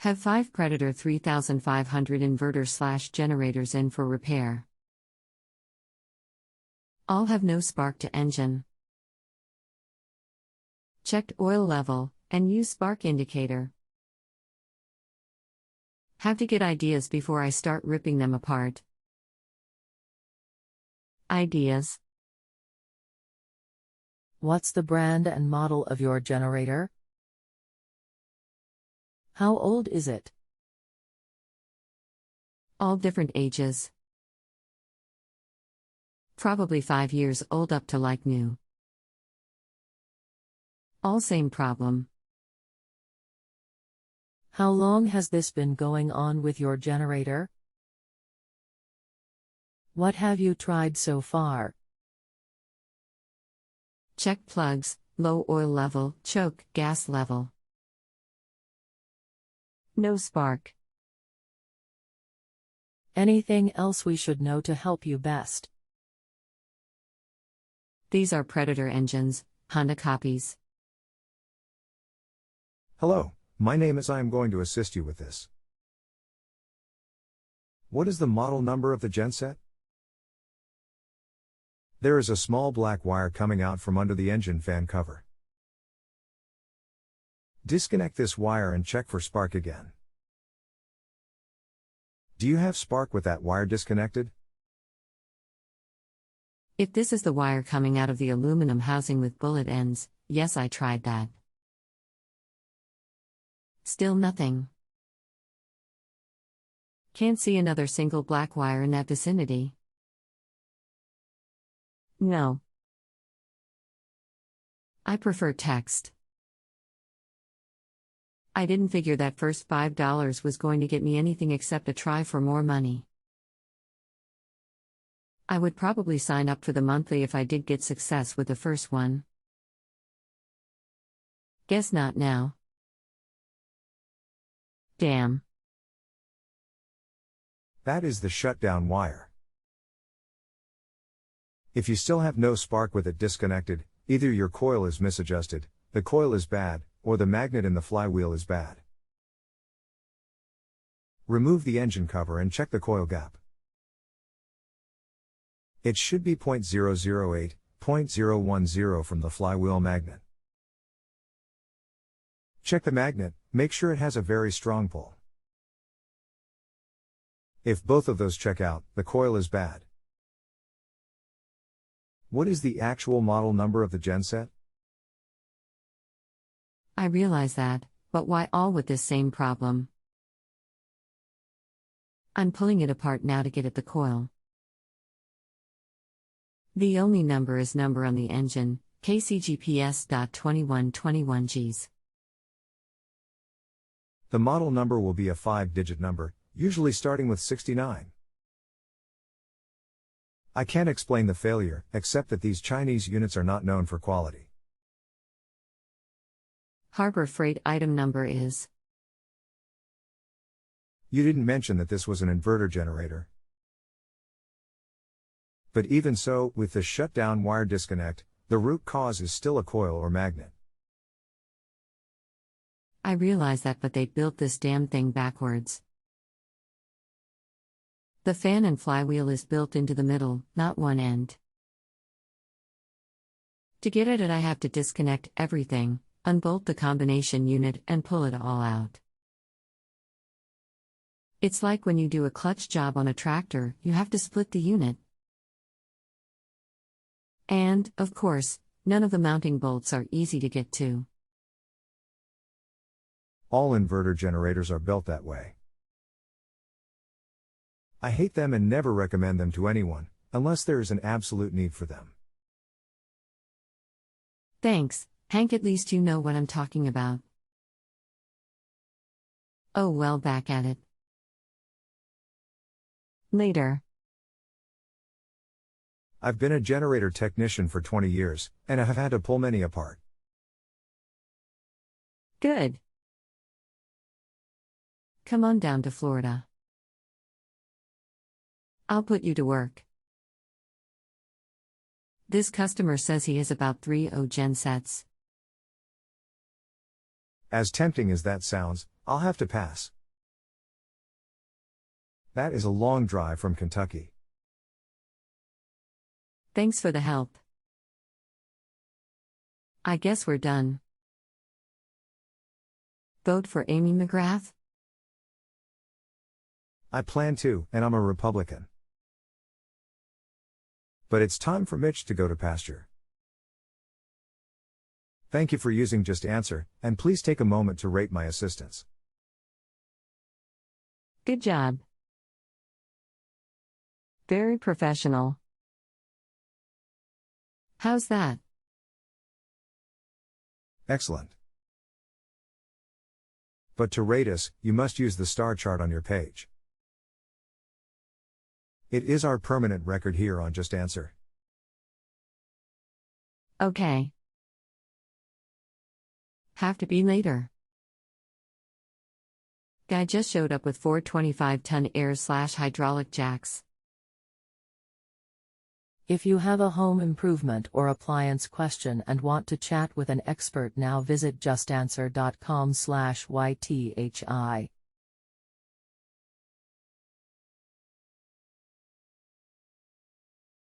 Have 5 Predator 3500 inverter/generators in for repair. All have no spark to engine. Checked oil level, and use spark indicator. Have to get ideas before I start ripping them apart. Ideas. What's the brand and model of your generator? How old is it? All different ages. Probably 5 years old up to like new. All same problem. How long has this been going on with your generator? What have you tried so far? Check plugs, low oil level, choke, gas level. No spark. Anything else we should know to help you best? These are Predator engines, Honda copies. Hello, my name is. I am going to assist you with this. What is the model number of the genset? There is a small black wire coming out from under the engine fan cover. Disconnect this wire and check for spark again. Do you have spark with that wire disconnected? If this is the wire coming out of the aluminum housing with bullet ends, yes, I tried that. Still nothing. Can't see another single black wire in that vicinity. No. I prefer text. I didn't figure that first $5 was going to get me anything except a try for more money. I would probably sign up for the monthly if I did get success with the first one. Guess not now. Damn. That is the shutdown wire. If you still have no spark with it disconnected, either your coil is misadjusted, the coil is bad, or the magnet in the flywheel is bad. Remove the engine cover and check the coil gap. It should be 0.008, 0.010 from the flywheel magnet. Check the magnet, make sure it has a very strong pull. If both of those check out, the coil is bad. What is the actual model number of the genset? I realize that, but why all with this same problem? I'm pulling it apart now to get at the coil. The only number is number on the engine, KCGPS.2121Gs. The model number will be a 5-digit number, usually starting with 69. I can't explain the failure, except that these Chinese units are not known for quality. Harbor Freight item number is. You didn't mention that this was an inverter generator. But even so, with the shutdown wire disconnect, the root cause is still a coil or magnet. I realize that, but they built this damn thing backwards. The fan and flywheel is built into the middle, not one end. To get at it, I have to disconnect everything, unbolt the combination unit, and pull it all out. It's like when you do a clutch job on a tractor, you have to split the unit. And, of course, none of the mounting bolts are easy to get to. All inverter generators are built that way. I hate them and never recommend them to anyone, unless there is an absolute need for them. Thanks, Hank, at least you know what I'm talking about. Oh well, back at it. Later. I've been a generator technician for 20 years, and I have had to pull many apart. Good. Come on down to Florida. I'll put you to work. This customer says he has about 3 gensets. As tempting as that sounds, I'll have to pass. That is a long drive from Kentucky. Thanks for the help. I guess we're done. Vote for Amy McGrath? I plan to, and I'm a Republican. But it's time for Mitch to go to pasture. Thank you for using JustAnswer, and please take a moment to rate my assistance. Good job. Very professional. How's that? Excellent. But to rate us, you must use the star chart on your page. It is our permanent record here on JustAnswer. Okay. Have to be later. Guy just showed up with 4 25-ton air/hydraulic jacks. If you have a home improvement or appliance question and want to chat with an expert now, visit justanswer.com/YTHI.